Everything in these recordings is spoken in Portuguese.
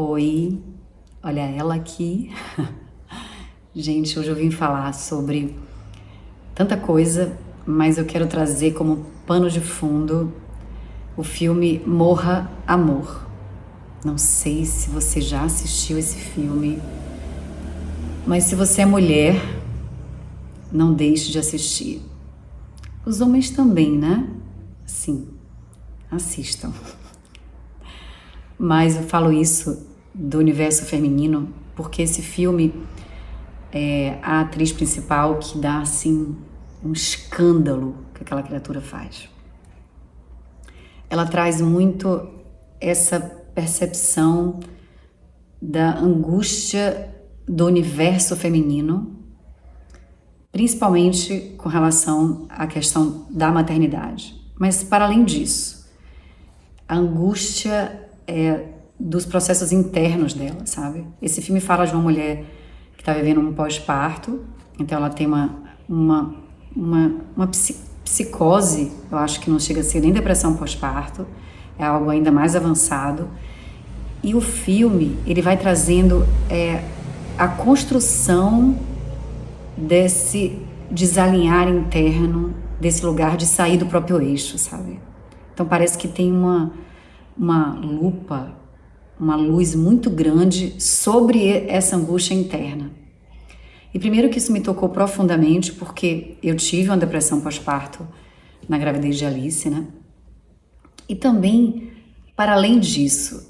Oi, olha ela aqui. Gente, hoje eu vim falar sobre tanta coisa, mas eu quero trazer como pano de fundo o filme Morra, Amor. Não sei se você já assistiu esse filme, mas se você é mulher, não deixe de assistir. Os homens também, né? Sim, assistam. Mas eu falo isso do universo feminino porque esse filme é a atriz principal que dá assim um escândalo que aquela criatura faz. Ela traz muito essa percepção da angústia do universo feminino, principalmente com relação à questão da maternidade. Mas para além disso, a angústia dos processos internos dela, sabe? Esse filme fala de uma mulher que está vivendo um pós-parto, então ela tem uma psicose, eu acho que não chega a ser nem depressão pós-parto, é algo ainda mais avançado. E o filme, ele vai trazendo a construção desse desalinhar interno, desse lugar de sair do próprio eixo, sabe? Então parece que tem uma lupa, uma luz muito grande sobre essa angústia interna. E primeiro que isso me tocou profundamente, porque eu tive uma depressão pós-parto na gravidez de Alice, né? E também, para além disso,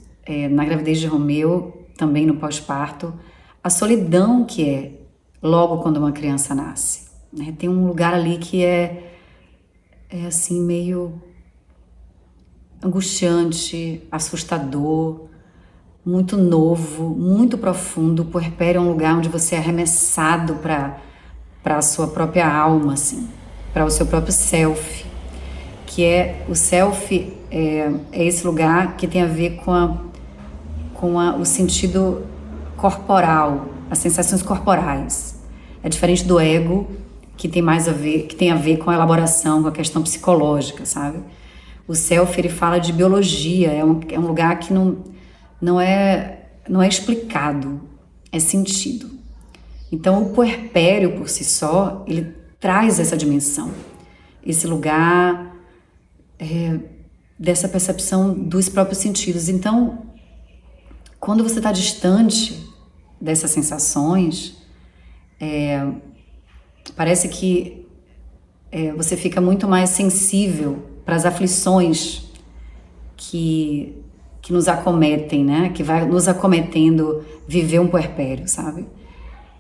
na gravidez de Romeu, também no pós-parto, a solidão que é logo quando uma criança nasce, né? Tem um lugar ali que é assim meio angustiante, assustador, muito novo, muito profundo. O puerpério é um lugar onde você é arremessado para a sua própria alma, assim, para o seu próprio self, que é o self, é esse lugar que tem a ver com o sentido corporal, as sensações corporais. É diferente do ego, que tem a ver com a elaboração, com a questão psicológica, sabe? O self, ele fala de biologia, é um lugar que não é explicado, é sentido. Então, o puerpério por si só, ele traz essa dimensão, esse lugar dessa percepção dos próprios sentidos. Então, quando você está distante dessas sensações, parece que você fica muito mais sensível para as aflições que nos acometem, né? Que vai nos acometendo viver um puerpério, sabe?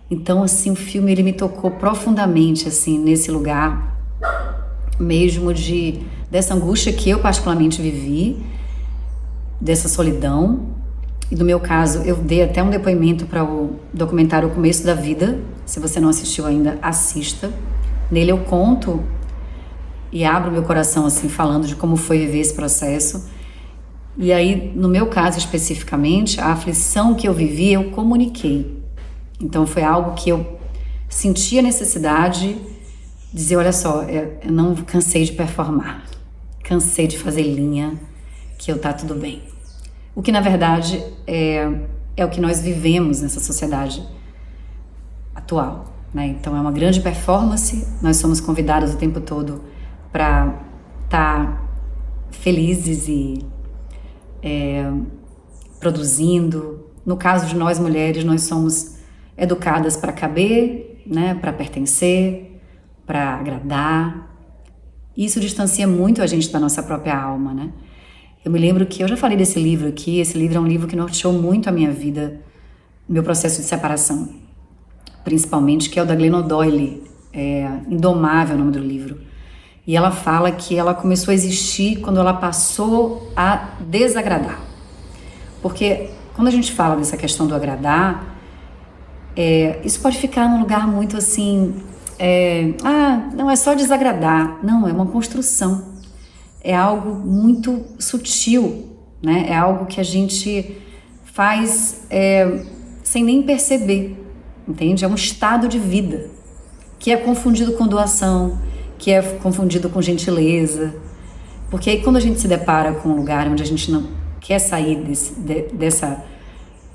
Então, assim, o filme, ele me tocou profundamente, assim, nesse lugar mesmo dessa angústia que eu particularmente vivi, dessa solidão. E no meu caso, eu dei até um depoimento para o documentário O Começo da Vida. Se você não assistiu ainda, assista. Nele eu conto e abro meu coração, assim, falando de como foi viver esse processo. E aí, no meu caso especificamente, a aflição que eu vivi, eu comuniquei. Então, foi algo que eu senti a necessidade de dizer, olha só, eu não cansei de performar, cansei de fazer linha, que tá tudo bem. O que, na verdade, é o que nós vivemos nessa sociedade atual, né? Então, é uma grande performance, nós somos convidados o tempo todo para estar felizes e produzindo. No caso de nós mulheres, nós somos educadas para caber, né, para pertencer, para agradar. Isso distancia muito a gente da nossa própria alma, né? Eu me lembro que eu já falei desse livro aqui. Esse livro é um livro que norteou muito a minha vida, meu processo de separação, principalmente, que é o da Glennon Doyle, Indomável, é o nome do livro. E ela fala que ela começou a existir quando ela passou a desagradar. Porque quando a gente fala dessa questão do agradar, isso pode ficar num lugar muito assim, não, é só desagradar. Não, é uma construção. É algo muito sutil, né? É algo que a gente faz sem nem perceber, entende? É um estado de vida que é confundido com doação, que é confundido com gentileza, porque aí quando a gente se depara com um lugar onde a gente não quer sair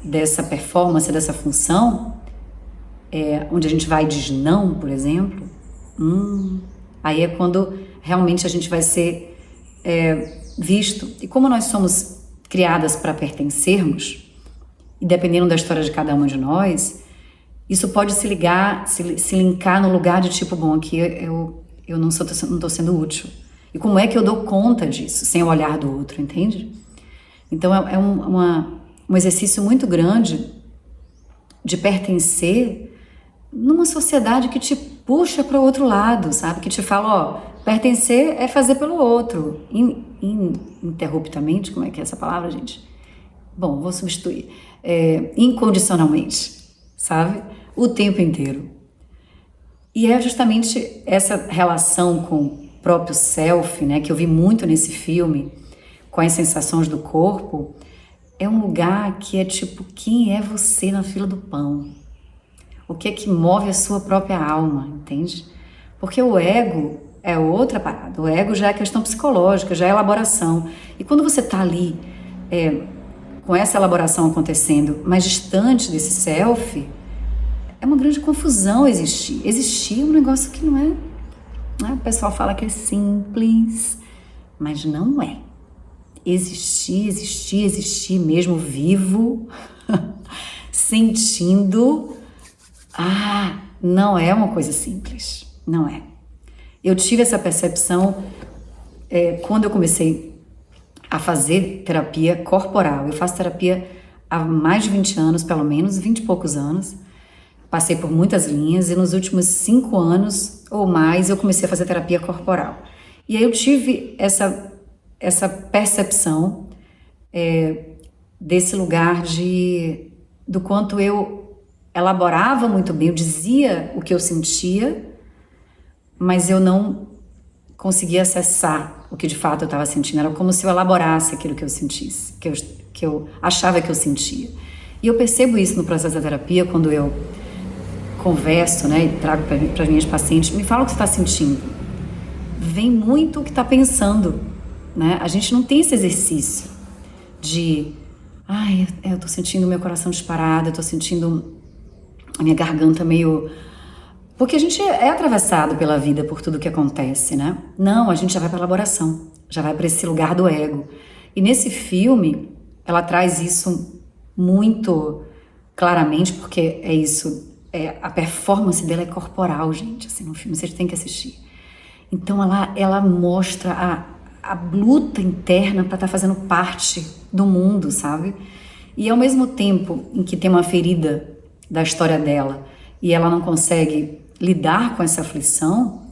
dessa performance, dessa função, onde a gente vai e diz não, por exemplo, aí é quando realmente a gente vai ser visto. E como nós somos criadas para pertencermos, e dependendo da história de cada uma de nós, isso pode se linkar no lugar de tipo, bom, aqui eu não estou sendo útil. E como é que eu dou conta disso, sem o olhar do outro, entende? Então é um exercício muito grande de pertencer numa sociedade que te puxa para o outro lado, sabe? Que te fala, ó, pertencer é fazer pelo outro. Ininterruptamente, como é que é essa palavra, gente? Bom, vou substituir. Incondicionalmente, sabe? O tempo inteiro. E é justamente essa relação com o próprio self, né, que eu vi muito nesse filme, com as sensações do corpo, é um lugar que é tipo, quem é você na fila do pão? O que é que move a sua própria alma, entende? Porque o ego é outra parada. O ego já é questão psicológica, já é elaboração. E quando você está ali com essa elaboração acontecendo, mas distante desse self, é uma grande confusão existir. Existir é um negócio que não é... O pessoal fala que é simples, mas não é. Existir mesmo, vivo, sentindo... não é uma coisa simples, não é. Eu tive essa percepção quando eu comecei a fazer terapia corporal. Eu faço terapia há mais de 20 anos, pelo menos, 20 e poucos anos. Passei por muitas linhas e nos últimos 5 anos ou mais eu comecei a fazer terapia corporal. E aí eu tive essa percepção desse lugar do quanto eu elaborava muito bem, eu dizia o que eu sentia, mas eu não conseguia acessar o que de fato eu estava sentindo. Era como se eu elaborasse aquilo que eu sentisse, que eu achava que eu sentia. E eu percebo isso no processo da terapia, quando eu converso, né, e trago para as minhas pacientes, me fala o que você está sentindo. Vem muito o que está pensando, né? A gente não tem esse exercício de, eu estou sentindo meu coração disparado, eu estou sentindo a minha garganta meio... Porque a gente é atravessado pela vida por tudo que acontece, né? Não, a gente já vai para a elaboração, já vai para esse lugar do ego. E nesse filme, ela traz isso muito claramente, porque é isso, a performance dela é corporal, gente, assim, no filme, vocês têm que assistir. Então ela mostra a luta interna para estar fazendo parte do mundo, sabe? E ao mesmo tempo em que tem uma ferida da história dela e ela não consegue lidar com essa aflição,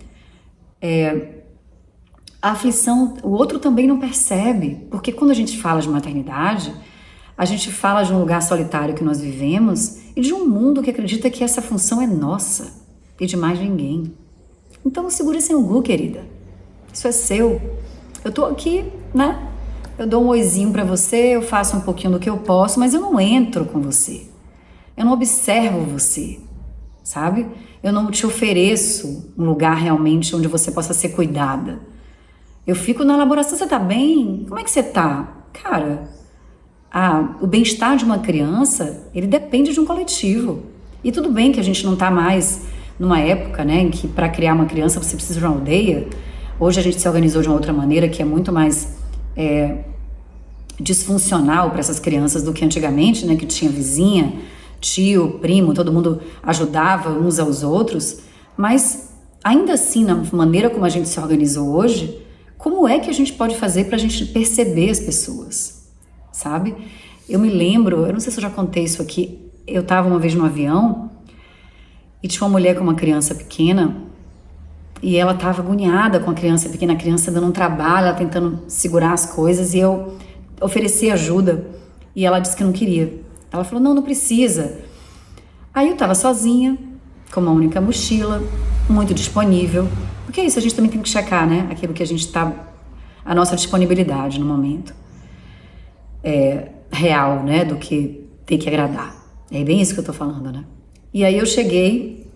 a aflição o outro também não percebe, porque quando a gente fala de maternidade, a gente fala de um lugar solitário que nós vivemos e de um mundo que acredita que essa função é nossa e de mais ninguém. Então não segura esse angu, querida. Isso é seu. Eu tô aqui, né? Eu dou um oizinho pra você, eu faço um pouquinho do que eu posso, mas eu não entro com você. Eu não observo você, sabe? Eu não te ofereço um lugar realmente onde você possa ser cuidada. Eu fico na elaboração, você tá bem? Como é que você tá? Cara, o bem-estar de uma criança, ele depende de um coletivo. E tudo bem que a gente não tá mais numa época, né, em que para criar uma criança você precisa de uma aldeia. Hoje a gente se organizou de uma outra maneira que é muito mais disfuncional para essas crianças do que antigamente, né, que tinha vizinha, tio, primo, todo mundo ajudava uns aos outros. Mas ainda assim, na maneira como a gente se organizou hoje, como é que a gente pode fazer para a gente perceber as pessoas, sabe? Eu me lembro, eu não sei se eu já contei isso aqui, eu estava uma vez no avião e tinha uma mulher com uma criança pequena e ela estava agoniada com a criança pequena, a criança dando um trabalho, ela tentando segurar as coisas, e eu ofereci ajuda e ela disse que não queria. Ela falou, não precisa. Aí eu estava sozinha, com uma única mochila, muito disponível, porque é isso, a gente também tem que checar, né, aquilo que a gente está, a nossa disponibilidade no momento real, né, do que tem que agradar. É bem isso que eu tô falando, né? E aí eu cheguei,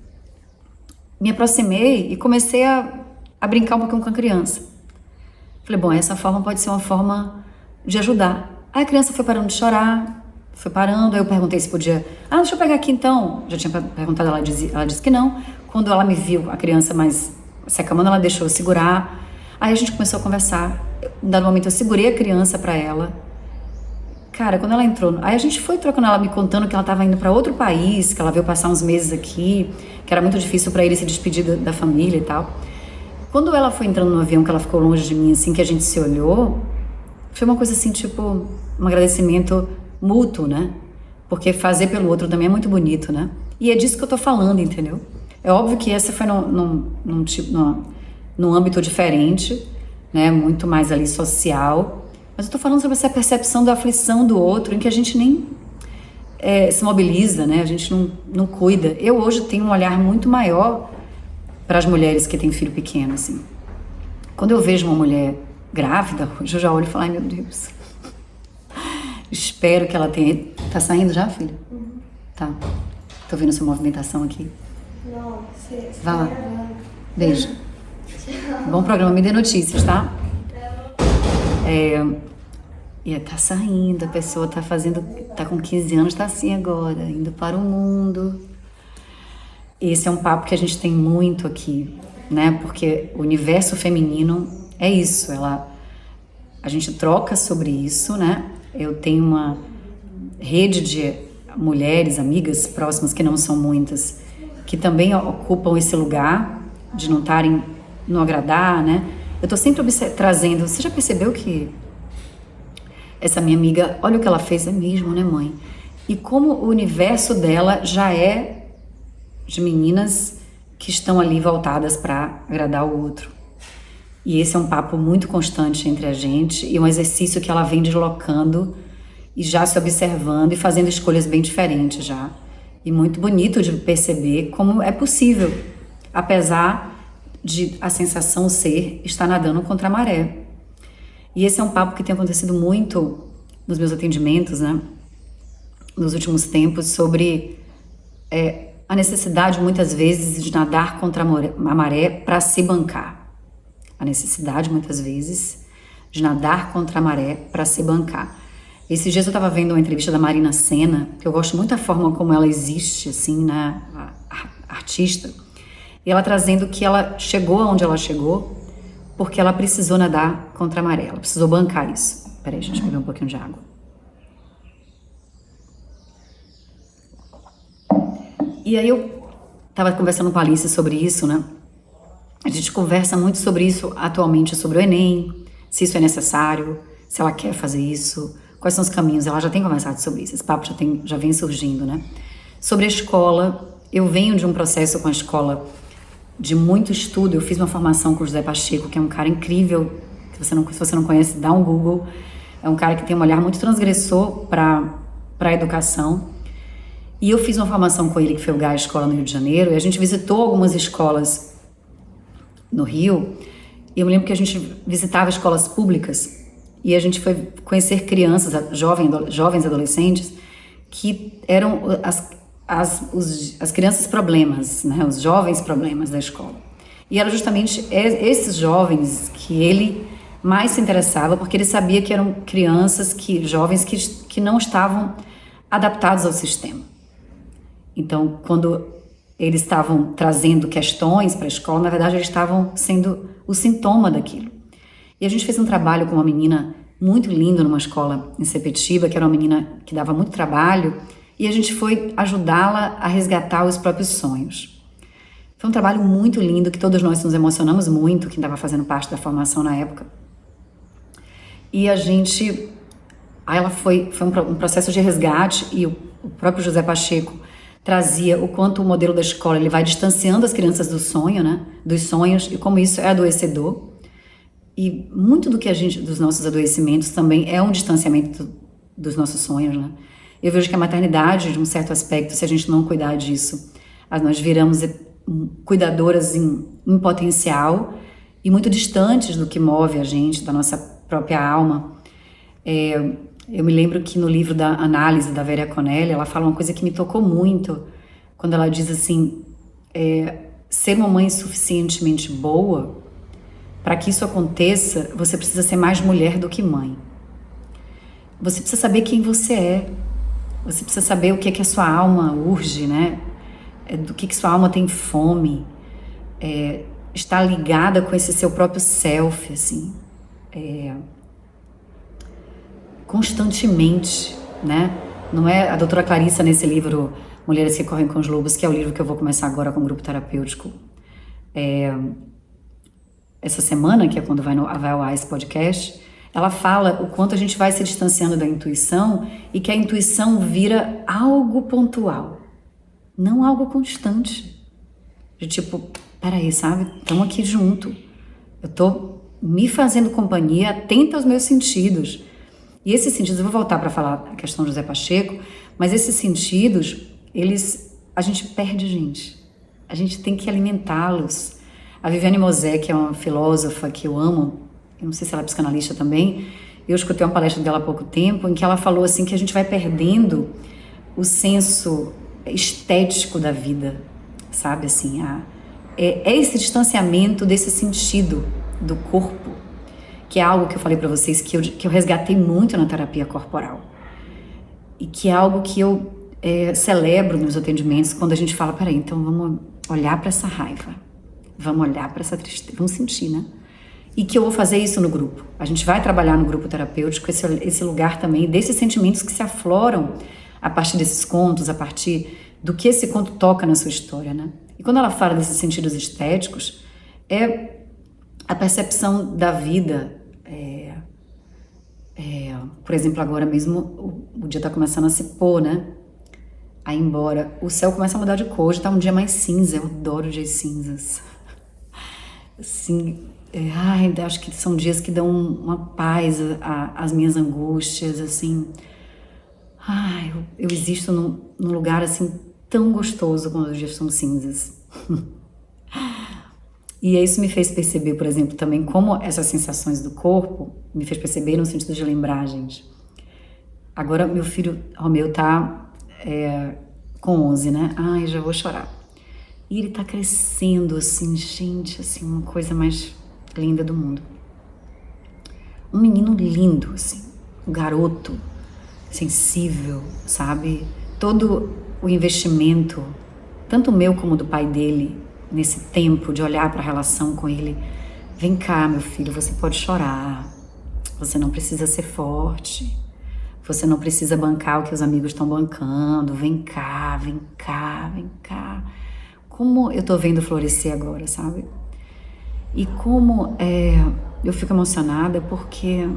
me aproximei e comecei a brincar um pouquinho com a criança. Falei, bom, essa forma pode ser uma forma de ajudar. Aí a criança foi parando de chorar, foi parando, aí eu perguntei se podia, deixa eu pegar aqui então, já tinha perguntado, ela disse que não. Quando ela me viu, a criança mais se acalmando, ela deixou eu segurar, aí a gente começou a conversar, em dado momento eu segurei a criança pra ela. Cara, quando ela entrou, aí a gente foi trocando, ela me contando que ela estava indo para outro país, que ela veio passar uns meses aqui, que era muito difícil para ele se despedir da família e tal. Quando ela foi entrando no avião, que ela ficou longe de mim, assim, que a gente se olhou, foi uma coisa assim, tipo, um agradecimento mútuo, né? Porque fazer pelo outro também é muito bonito, né? E é disso que eu tô falando, entendeu? É óbvio que essa foi num âmbito diferente, né? Muito mais ali social. Mas eu tô falando sobre essa percepção da aflição do outro, em que a gente nem se mobiliza, né? A gente não cuida. Eu hoje tenho um olhar muito maior para as mulheres que têm filho pequeno, assim. Quando eu vejo uma mulher grávida, hoje eu já olho e falo, ai meu Deus, espero que ela tenha... Tá saindo já, filha? Uhum. Tá. Tô vendo sua movimentação aqui. Não, você vai lá. Beijo. Bom programa, me dê notícias, tá? E tá saindo, a pessoa tá com 15 anos, tá assim agora, indo para o mundo. Esse é um papo que a gente tem muito aqui, né? Porque o universo feminino é isso, a gente troca sobre isso, né? Eu tenho uma rede de mulheres, amigas próximas, que não são muitas, que também ocupam esse lugar de não agradar, né? Eu tô sempre trazendo, você já percebeu que essa minha amiga, olha o que ela fez, é mesmo, né, mãe? E como o universo dela já é de meninas que estão ali voltadas para agradar o outro. E esse é um papo muito constante entre a gente e um exercício que ela vem deslocando e já se observando e fazendo escolhas bem diferentes já. E muito bonito de perceber como é possível, apesar de a sensação ser estar nadando contra a maré. E esse é um papo que tem acontecido muito nos meus atendimentos, né? Nos últimos tempos, sobre a necessidade, muitas vezes, de nadar contra a maré para se bancar. A necessidade, muitas vezes, de nadar contra a maré para se bancar. Esses dias eu estava vendo uma entrevista da Marina Sena, que eu gosto muito da forma como ela existe, assim, né? A artista. E ela trazendo que ela chegou aonde ela chegou porque ela precisou nadar contra a maré, ela precisou bancar isso. Peraí, gente, beber um pouquinho de água. E aí eu tava conversando com a Alice sobre isso, né? A gente conversa muito sobre isso atualmente, sobre o Enem, se isso é necessário, se ela quer fazer isso, quais são os caminhos. Ela já tem conversado sobre isso, esse papo já vem surgindo, né? Sobre a escola, eu venho de um processo com a escola de muito estudo. Eu fiz uma formação com o José Pacheco, que é um cara incrível, que se você não conhece, dá um Google. É um cara que tem um olhar muito transgressor para a educação. E eu fiz uma formação com ele, que foi o GA Escola no Rio de Janeiro, e a gente visitou algumas escolas no Rio, e eu me lembro que a gente visitava escolas públicas, e a gente foi conhecer crianças, jovens adolescentes, que eram as crianças problemas, né? Os jovens problemas da escola. E eram justamente esses jovens que ele mais se interessava, porque ele sabia que eram crianças, jovens que não estavam adaptados ao sistema. Então, quando eles estavam trazendo questões para a escola, na verdade, eles estavam sendo o sintoma daquilo. E a gente fez um trabalho com uma menina muito linda numa escola em Sepetiba, que era uma menina que dava muito trabalho, e a gente foi ajudá-la a resgatar os próprios sonhos. Foi um trabalho muito lindo, que todos nós nos emocionamos muito, quem estava fazendo parte da formação na época. E aí ela foi um processo de resgate, e o próprio José Pacheco trazia o quanto o modelo da escola ele vai distanciando as crianças do sonho, né? Dos sonhos, e como isso é adoecedor. E muito dos nossos adoecimentos também é um distanciamento dos nossos sonhos, né? Eu vejo que a maternidade, de um certo aspecto, se a gente não cuidar disso, nós viramos cuidadoras em potencial e muito distantes do que move a gente, da nossa própria alma. Eu me lembro que no livro da Análise, da Vera Conelli, ela fala uma coisa que me tocou muito, quando ela diz assim, ser uma mãe suficientemente boa, para que isso aconteça, você precisa ser mais mulher do que mãe. Você precisa saber quem você é. Você precisa saber o que é que a sua alma urge, né? Do que sua alma tem fome. Estar ligada com esse seu próprio self, assim. Constantemente, né? Não é a doutora Clarissa, nesse livro Mulheres que Correm com os Lobos, que é o livro que eu vou começar agora com o grupo terapêutico. Essa semana, que é quando vai ao ar esse podcast, ela fala o quanto a gente vai se distanciando da intuição e que a intuição vira algo pontual, não algo constante. De tipo, peraí, sabe? Estamos aqui junto. Eu tô me fazendo companhia, atenta aos meus sentidos. E esses sentidos, eu vou voltar para falar a questão do José Pacheco, mas esses sentidos, a gente perde a gente tem que alimentá-los. A Viviane Mosé, que é uma filósofa que eu amo, eu não sei se ela é psicanalista também, eu escutei uma palestra dela há pouco tempo, em que ela falou assim que a gente vai perdendo o senso estético da vida, sabe, assim, é esse distanciamento desse sentido do corpo, que é algo que eu falei para vocês que eu resgatei muito na terapia corporal, e que é algo que eu celebro nos atendimentos, quando a gente fala, peraí, então vamos olhar para essa raiva, vamos olhar para essa tristeza, vamos sentir, né? E que eu vou fazer isso no grupo. A gente vai trabalhar no grupo terapêutico esse lugar também, desses sentimentos que se afloram a partir desses contos, a partir do que esse conto toca na sua história, né? E quando ela fala desses sentidos estéticos, é a percepção da vida. Por exemplo, agora mesmo o dia tá começando a se pôr, né? Aí embora, o céu começa a mudar de cor, já tá um dia mais cinza, eu adoro dias cinzas. Assim, acho que são dias que dão uma paz às minhas angústias, assim. Eu existo num lugar, assim, tão gostoso quando os dias são cinzas. E isso me fez perceber, por exemplo, também como essas sensações do corpo me fez perceber no sentido de lembrar, gente. Agora meu filho Romeu tá com 11, né? Já vou chorar. E ele tá crescendo, assim, gente, assim, uma coisa mais linda do mundo. Um menino lindo, assim, um garoto sensível, sabe? Todo o investimento, tanto meu como do pai dele, nesse tempo de olhar para a relação com ele. Vem cá, meu filho, você pode chorar, você não precisa ser forte, você não precisa bancar o que os amigos estão bancando, vem cá, vem cá, vem cá. Como eu tô vendo florescer agora, sabe? E como eu fico emocionada porque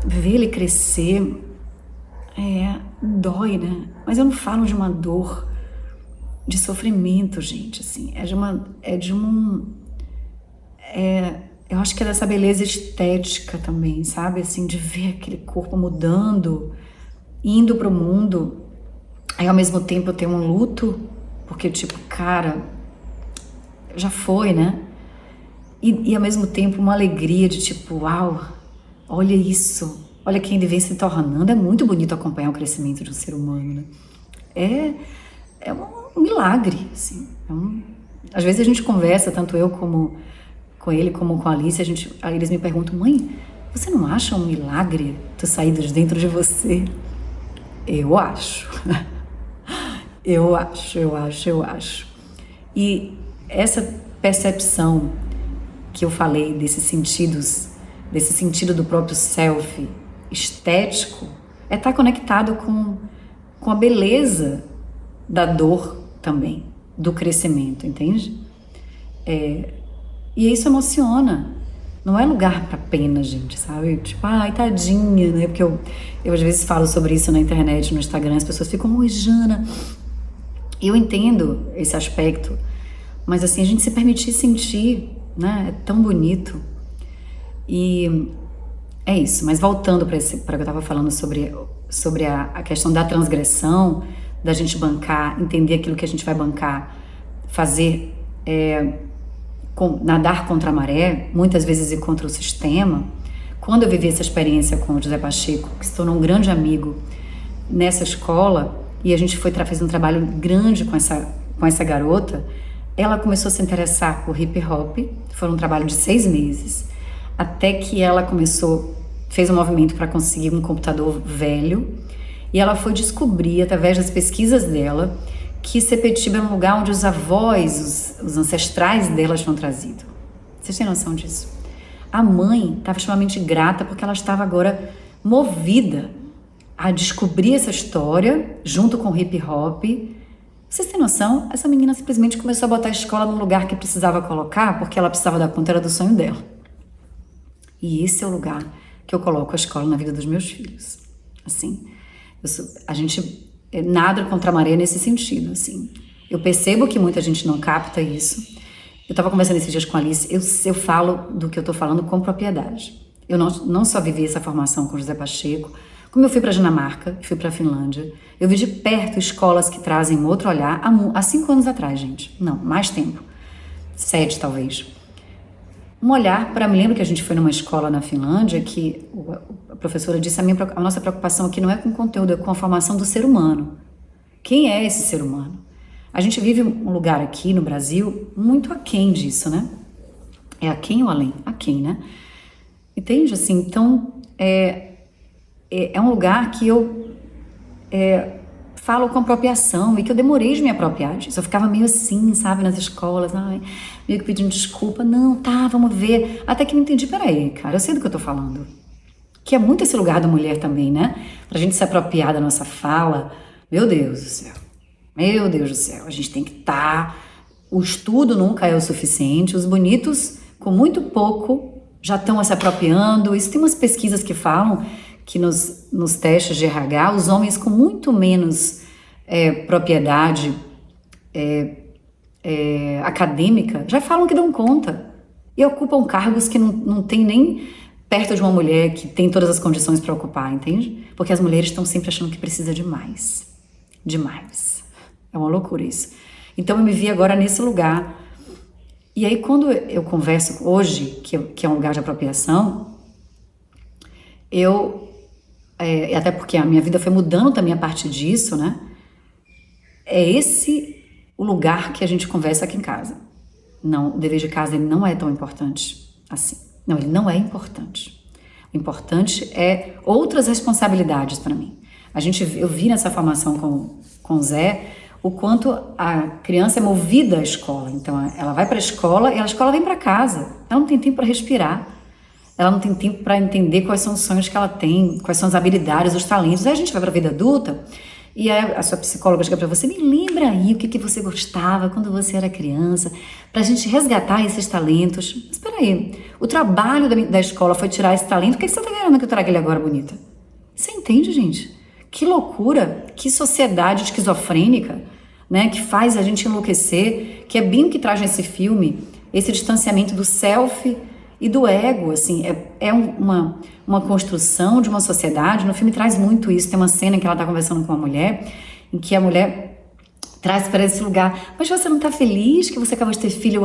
ver ele crescer dói, né? Mas eu não falo de uma dor de sofrimento, gente, assim, eu acho que é dessa beleza estética também, sabe, assim, de ver aquele corpo mudando, indo pro mundo, aí ao mesmo tempo eu tenho um luto, porque tipo, cara, já foi, né, e ao mesmo tempo uma alegria de tipo, uau, olha isso, olha quem ele vem se tornando, é muito bonito acompanhar o crescimento de um ser humano, né, é um milagre, assim. Às vezes a gente conversa, tanto eu como com ele, como com a Alice, aí eles me perguntam, mãe, você não acha um milagre ter saído de dentro de você? Eu acho. eu acho. E essa percepção que eu falei desses sentidos, desse sentido do próprio self estético, estar conectado com a beleza da dor também, do crescimento, entende? E isso emociona. Não é lugar pra pena, gente, sabe? Tipo, tadinha, né? Porque eu às vezes falo sobre isso na internet, no Instagram, as pessoas ficam, oi, Jana. Eu entendo esse aspecto, mas assim, a gente se permitir sentir, né? É tão bonito. E é isso. Mas voltando para o que eu tava falando sobre a questão da transgressão, da gente bancar, entender aquilo que a gente vai bancar, fazer, nadar contra a maré, muitas vezes ir contra o sistema. Quando eu vivi essa experiência com o José Pacheco, que se tornou um grande amigo nessa escola, e a gente foi fazer um trabalho grande com essa garota, ela começou a se interessar por hip hop, foi um trabalho de 6 meses, até que ela fez um movimento para conseguir um computador velho, E ela foi descobrir, através das pesquisas dela, que Sepetiba era um lugar onde os avós, os ancestrais dela tinham trazido. Vocês têm noção disso? A mãe estava extremamente grata porque ela estava agora movida a descobrir essa história junto com o hip hop. Vocês têm noção? Essa menina simplesmente começou a botar a escola no lugar que precisava colocar porque ela precisava dar conta, era do sonho dela. E esse é o lugar que eu coloco a escola na vida dos meus filhos. Assim, a gente nada contra a maré nesse sentido, assim. Eu percebo que muita gente não capta isso. Eu estava conversando esses dias com a Alice, eu falo do que eu estou falando com propriedade. Eu não só vivi essa formação com José Pacheco, como eu fui para a Dinamarca, fui para a Finlândia, eu vi de perto escolas que trazem um outro olhar há 5 anos atrás, gente. Não, mais tempo. 7, talvez. Um olhar para... Me lembro que a gente foi numa escola na Finlândia que a professora disse a nossa preocupação aqui não é com o conteúdo, é com a formação do ser humano. Quem é esse ser humano? A gente vive um lugar aqui no Brasil muito aquém disso, né? É aquém ou além? Aquém, né? Entende? Assim, então, é um lugar que eu falo com apropriação e que eu demorei de me apropriar disso. Eu ficava meio assim, sabe, nas escolas, meio que pedindo desculpa. Não, tá, vamos ver. Até que eu entendi, peraí, cara, eu sei do que eu tô falando. Que é muito esse lugar da mulher também, né? Pra gente se apropriar da nossa fala. Meu Deus do céu. Meu Deus do céu. A gente tem que estar... O estudo nunca é o suficiente. Os bonitos, com muito pouco, já estão se apropriando. Isso tem umas pesquisas que falam que nos testes de RH, os homens com muito menos propriedade acadêmica já falam que dão conta e ocupam cargos que não tem nem perto de uma mulher que tem todas as condições para ocupar, entende? Porque as mulheres estão sempre achando que precisa de mais. Demais. É uma loucura isso. Então eu me vi agora nesse lugar. E aí quando eu converso hoje, que é um lugar de apropriação, até porque a minha vida foi mudando também a partir disso, né? É esse o lugar que a gente conversa aqui em casa. Não, o dever de casa ele não é tão importante assim. Não, ele não é importante. O importante é outras responsabilidades para mim. Eu vi nessa formação com o Zé o quanto a criança é movida à escola. Então, ela vai para a escola e a escola vem para casa. Ela não tem tempo para respirar. Ela não tem tempo para entender quais são os sonhos que ela tem, quais são as habilidades, os talentos. Aí a gente vai para a vida adulta e a sua psicóloga chega para você, me lembra aí o que você gostava quando você era criança, para a gente resgatar esses talentos. Mas espera aí, o trabalho da escola foi tirar esse talento, o que você está querendo que eu traga ele agora, bonita? Você entende, gente? Que loucura, que sociedade esquizofrênica, né, que faz a gente enlouquecer, que é bem o que traz nesse filme, esse distanciamento do self e do ego, assim, uma construção de uma sociedade. No filme traz muito isso. Tem uma cena em que ela está conversando com uma mulher, em que a mulher traz para esse lugar, mas você não está feliz que você acabou de ter filho?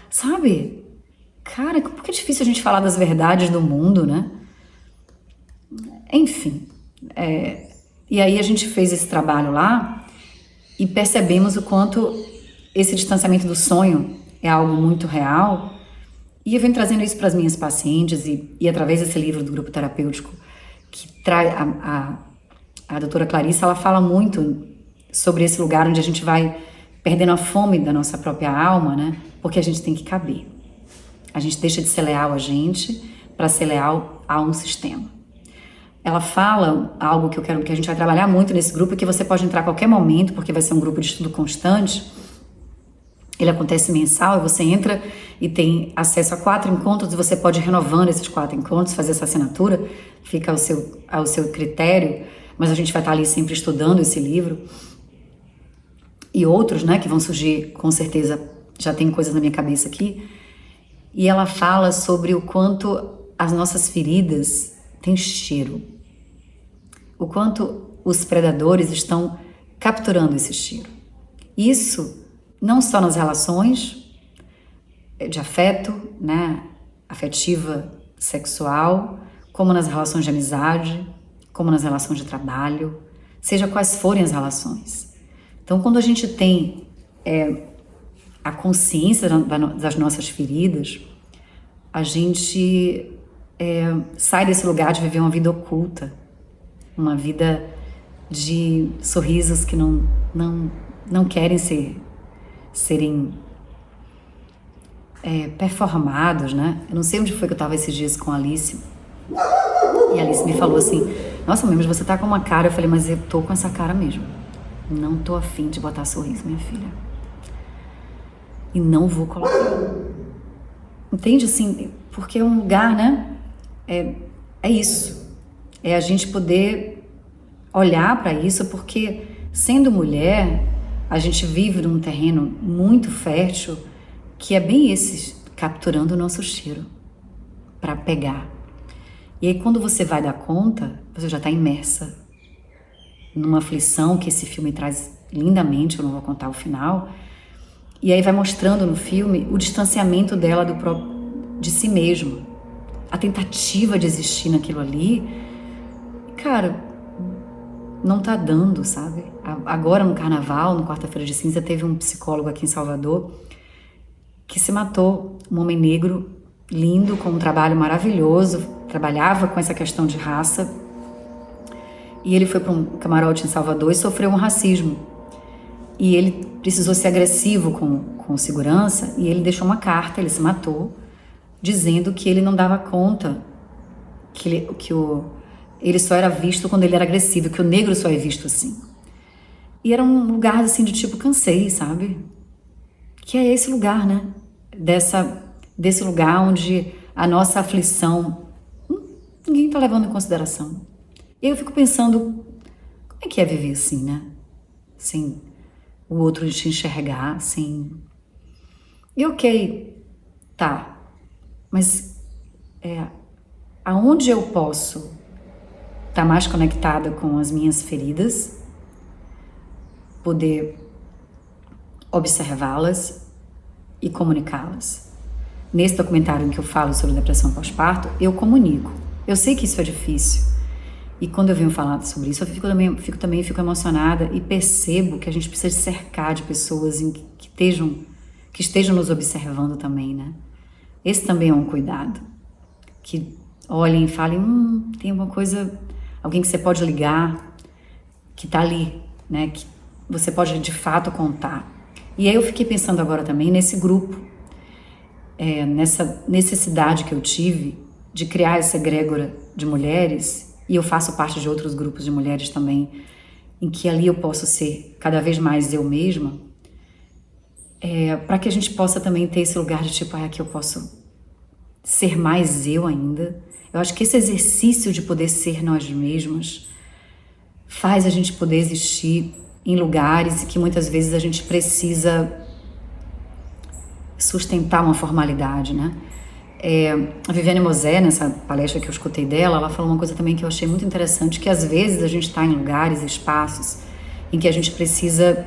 Sabe? Cara, como que é difícil a gente falar das verdades do mundo, né? Enfim, e aí a gente fez esse trabalho lá e percebemos o quanto esse distanciamento do sonho é algo muito real. E eu venho trazendo isso para as minhas pacientes e através desse livro do grupo terapêutico que traz a doutora Clarissa, ela fala muito sobre esse lugar onde a gente vai perdendo a fome da nossa própria alma, né? Porque a gente tem que caber. A gente deixa de ser leal a gente para ser leal a um sistema. Ela fala algo que a gente vai trabalhar muito nesse grupo, que você pode entrar a qualquer momento, porque vai ser um grupo de estudo constante. Ele acontece mensal e você entra e tem acesso a 4 encontros e você pode ir renovando esses 4 encontros, fazer essa assinatura, fica ao seu critério, mas a gente vai estar ali sempre estudando esse livro. E outros, né, que vão surgir, com certeza, já tem coisas na minha cabeça aqui. E ela fala sobre o quanto as nossas feridas têm cheiro. O quanto os predadores estão capturando esse cheiro. Isso não só nas relações de afeto, né, afetiva, sexual, como nas relações de amizade, como nas relações de trabalho, seja quais forem as relações. Então, quando a gente tem a consciência das nossas feridas, a gente sai desse lugar de viver uma vida oculta, uma vida de sorrisos que não querem serem performados, né? Eu não sei onde foi que eu estava esses dias com a Alice, e a Alice me falou assim, nossa mãe, mas você tá com uma cara. Eu falei, mas eu tô com essa cara mesmo, não tô afim de botar sorriso, minha filha, e não vou colocar. Entende, assim, porque é um lugar, né, é isso, é a gente poder olhar para isso, porque sendo mulher, a gente vive num terreno muito fértil, que é bem esse, capturando o nosso cheiro para pegar. E aí quando você vai dar conta, você já está imersa numa aflição que esse filme traz lindamente, eu não vou contar o final, e aí vai mostrando no filme o distanciamento dela de si mesma, a tentativa de existir naquilo ali. Cara, não tá dando, sabe? Agora no carnaval, no quarta-feira de cinza, teve um psicólogo aqui em Salvador que se matou, um homem negro, lindo, com um trabalho maravilhoso, trabalhava com essa questão de raça, e ele foi para um camarote em Salvador e sofreu um racismo. E ele precisou ser agressivo com segurança, e ele deixou uma carta, ele se matou, dizendo que ele não dava conta, ele só era visto quando ele era agressivo, que o negro só é visto assim. E era um lugar assim de tipo, cansei, sabe? Que é esse lugar, né? Desse lugar onde a nossa aflição ninguém tá levando em consideração. E eu fico pensando, como é que é viver assim, né? Sem o outro te enxergar, sem... E ok, tá, mas aonde eu posso estar mais conectada com as minhas feridas, poder observá-las e comunicá-las. Nesse documentário em que eu falo sobre depressão pós-parto, eu comunico. Eu sei que isso é difícil. E quando eu venho falar sobre isso, eu fico emocionada e percebo que a gente precisa se cercar de pessoas que estejam nos observando também, né? Esse também é um cuidado. Que olhem e falem, tem uma coisa, alguém que você pode ligar, que tá ali, né? Que você pode de fato contar. E aí eu fiquei pensando agora também nesse grupo, nessa necessidade que eu tive de criar essa egrégora de mulheres, e eu faço parte de outros grupos de mulheres também, em que ali eu posso ser cada vez mais eu mesma, para que a gente possa também ter esse lugar de tipo, aqui eu posso ser mais eu ainda. Eu acho que esse exercício de poder ser nós mesmas faz a gente poder existir em lugares que muitas vezes a gente precisa sustentar uma formalidade, né? A Viviane Mosé, nessa palestra que eu escutei dela, ela falou uma coisa também que eu achei muito interessante, que às vezes a gente está em lugares, espaços, em que a gente precisa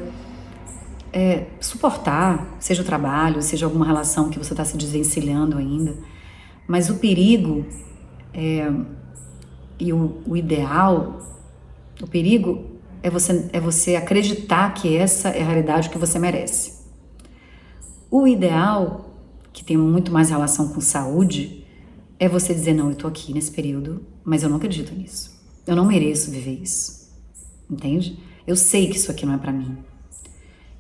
suportar, seja o trabalho, seja alguma relação que você está se desvencilhando ainda, mas o perigo e o ideal, o perigo é você acreditar que essa é a realidade que você merece. O ideal, que tem muito mais relação com saúde, é você dizer, não, eu tô aqui nesse período, mas eu não acredito nisso. Eu não mereço viver isso. Entende? Eu sei que isso aqui não é pra mim.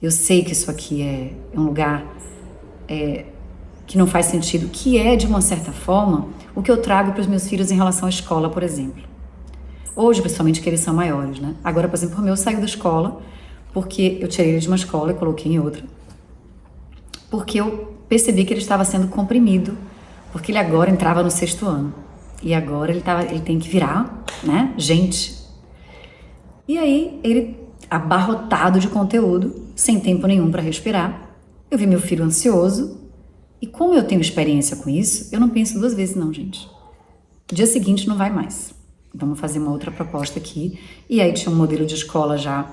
Eu sei que isso aqui é um lugar que não faz sentido, que é, de uma certa forma, o que eu trago para os meus filhos em relação à escola, por exemplo. Hoje, principalmente, que eles são maiores, né? Agora, por exemplo, o meu saiu da escola porque eu tirei ele de uma escola e coloquei em outra. Porque eu percebi que ele estava sendo comprimido, porque ele agora entrava no 6º ano. E agora ele tem que virar, né, gente. E aí, ele abarrotado de conteúdo, sem tempo nenhum para respirar. Eu vi meu filho ansioso, e como eu tenho experiência com isso, eu não penso 2 vezes não, gente. No dia seguinte não vai mais. Vamos fazer uma outra proposta aqui. E aí tinha um modelo de escola já,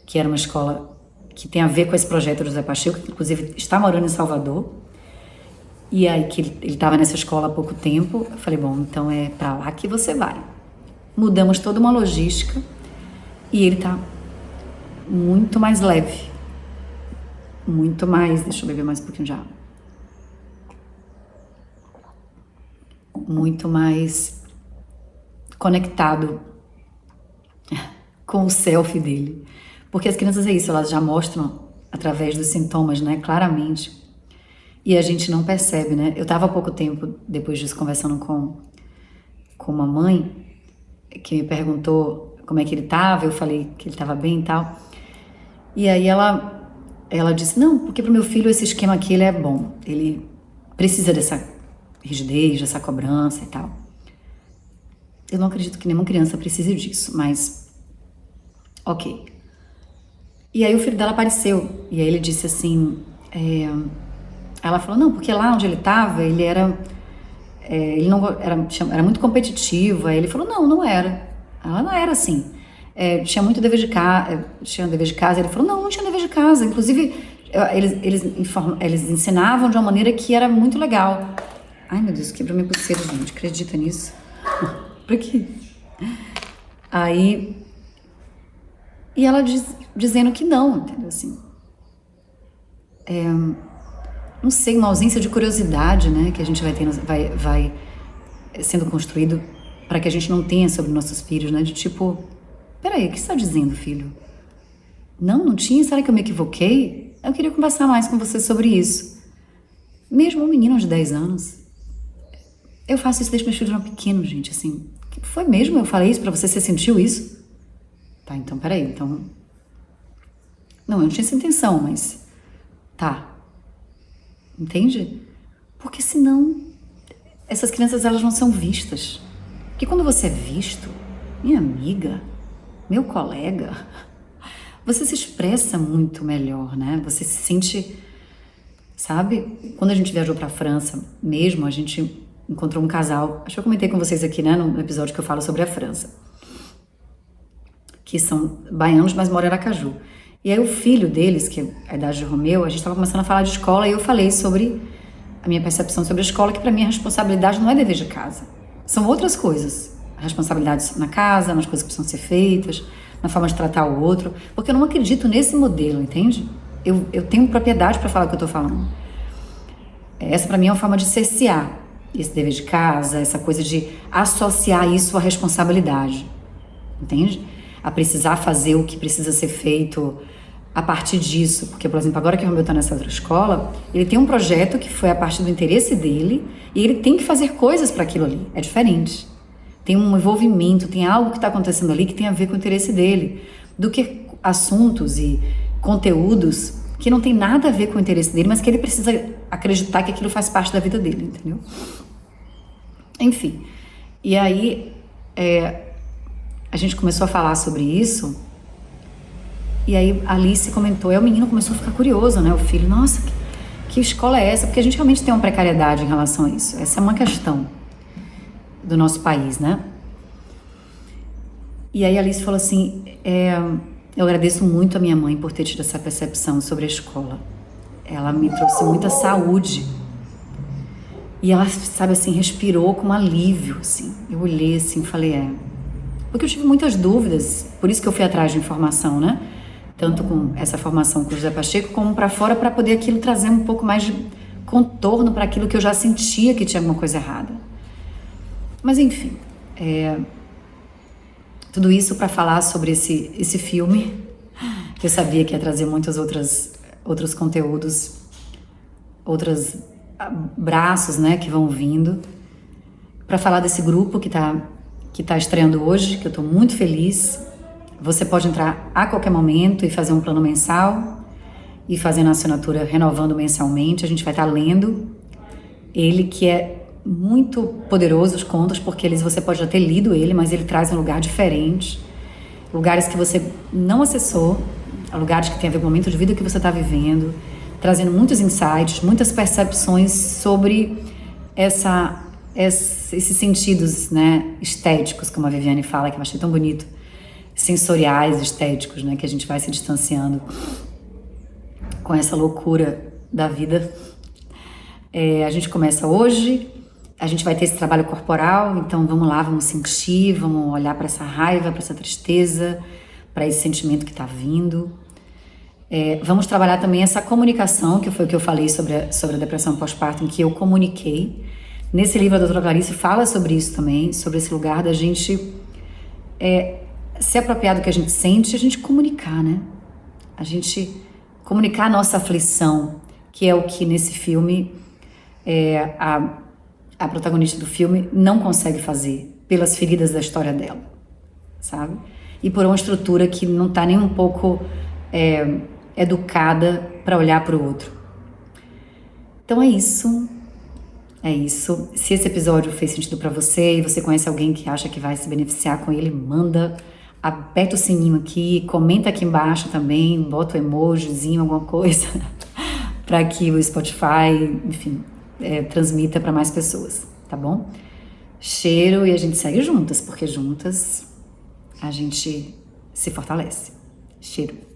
que era uma escola que tem a ver com esse projeto do José Pacheco, que inclusive está morando em Salvador. E aí que ele estava nessa escola há pouco tempo, eu falei, bom, então é para lá que você vai. Mudamos toda uma logística e ele tá muito mais leve. Muito mais, deixa eu beber mais um pouquinho de água. Muito mais conectado com o selfie dele. Porque as crianças é isso, elas já mostram através dos sintomas, né, claramente. E a gente não percebe, né? Eu estava há pouco tempo, depois disso, conversando com uma mãe que me perguntou como é que ele estava, eu falei que ele estava bem e tal. E aí ela disse, não, porque pro meu filho esse esquema aqui, ele é bom. Ele precisa dessa rigidez, dessa cobrança e tal. Eu não acredito que nenhuma criança precise disso, mas ok. E aí o filho dela apareceu, e aí ele disse assim, ela falou, não, porque lá onde ele estava, ele ele não era muito competitivo. Aí ele falou, não era. Ela não era assim. Tinha muito dever de casa, tinha dever de casa. Ele falou, não tinha dever de casa. Inclusive, eles ensinavam de uma maneira que era muito legal. Ai, meu Deus, quebrou minha pulseira, gente. Acredita nisso? Por quê? Aí... E ela dizendo que não, entendeu? Assim... não sei, uma ausência de curiosidade, né? Que a gente vai tendo, vai sendo construído para que a gente não tenha sobre nossos filhos, né? De tipo... Peraí, o que você está dizendo, filho? Não tinha? Será que eu me equivoquei? Eu queria conversar mais com você sobre isso. Mesmo um menino de 10 anos. Eu faço isso desde meus filhos eram pequenos, gente, assim. Foi mesmo? Eu falei isso pra você? Você sentiu isso? Tá, então, peraí, então... Não, eu não tinha essa intenção, mas... Tá. Entende? Porque senão... Essas crianças, elas não são vistas. Porque quando você é visto, minha amiga, meu colega, você se expressa muito melhor, né? Você se sente... Sabe? Quando a gente viajou pra França mesmo, a gente... encontrou um casal, acho que eu comentei com vocês aqui, né, no episódio que eu falo sobre a França, que são baianos, mas moram em Aracaju. E aí o filho deles, que é a idade de Romeu, a gente estava começando a falar de escola e eu falei sobre a minha percepção sobre a escola, que para mim a responsabilidade não é dever de casa, são outras coisas. Responsabilidades na casa, nas coisas que precisam ser feitas, na forma de tratar o outro, porque eu não acredito nesse modelo, entende? Eu tenho propriedade para falar o que eu tô falando. Essa para mim é uma forma de cercear esse dever de casa, essa coisa de associar isso à responsabilidade, entende? A precisar fazer o que precisa ser feito a partir disso, porque, por exemplo, agora que o Romeu está nessa outra escola, ele tem um projeto que foi a partir do interesse dele e ele tem que fazer coisas para aquilo ali, é diferente. Tem um envolvimento, tem algo que está acontecendo ali que tem a ver com o interesse dele, do que assuntos e conteúdos que não tem nada a ver com o interesse dele, mas que ele precisa acreditar que aquilo faz parte da vida dele, entendeu? Enfim, e aí a gente começou a falar sobre isso, e aí a Alice comentou, o menino começou a ficar curioso, né, o filho, nossa, que escola é essa? Porque a gente realmente tem uma precariedade em relação a isso, essa é uma questão do nosso país, né? E aí a Alice falou assim, eu agradeço muito a minha mãe por ter tido essa percepção sobre a escola. Ela me trouxe muita saúde. E ela, sabe assim, respirou com alívio, assim. Eu olhei assim e falei, Porque eu tive muitas dúvidas, por isso que eu fui atrás de informação, né? Tanto com essa formação com o José Pacheco, como para fora, para poder aquilo trazer um pouco mais de contorno para aquilo que eu já sentia que tinha alguma coisa errada. Mas enfim, tudo isso para falar sobre esse filme, que eu sabia que ia trazer muitos outros conteúdos, outros braços, né, que vão vindo, para falar desse grupo que tá estreando hoje, que eu tô muito feliz. Você pode entrar a qualquer momento e fazer um plano mensal e fazendo a assinatura renovando mensalmente. A gente vai estar lendo ele, que é muito poderoso, os contos, porque você pode já ter lido ele, mas ele traz um lugar diferente, lugares que você não acessou, lugares que tem a ver com o momento de vida que você está vivendo, trazendo muitos insights, muitas percepções sobre esses sentidos, né, estéticos, como a Viviane fala, que eu achei tão bonito, sensoriais, estéticos, né, que a gente vai se distanciando com essa loucura da vida. A gente começa hoje, a gente vai ter esse trabalho corporal, então vamos lá, vamos sentir, vamos olhar para essa raiva, para essa tristeza, para esse sentimento que está vindo. Vamos trabalhar também essa comunicação, que foi o que eu falei sobre a depressão pós-parto, em que eu comuniquei. Nesse livro a doutora Clarice fala sobre isso também, sobre esse lugar da gente se apropriar do que a gente sente, a gente comunicar, né? A gente comunicar a nossa aflição, que é o que nesse filme a protagonista do filme não consegue fazer pelas feridas da história dela, sabe? E por uma estrutura que não está nem um pouco educada para olhar para o outro. Então é isso. É isso. Se esse episódio fez sentido para você e você conhece alguém que acha que vai se beneficiar com ele, manda, aperta o sininho aqui, comenta aqui embaixo também, bota o emojizinho, alguma coisa, para que o Spotify, enfim, transmita para mais pessoas, tá bom? Cheiro, e a gente segue juntas, porque juntas a gente se fortalece. Cheiro.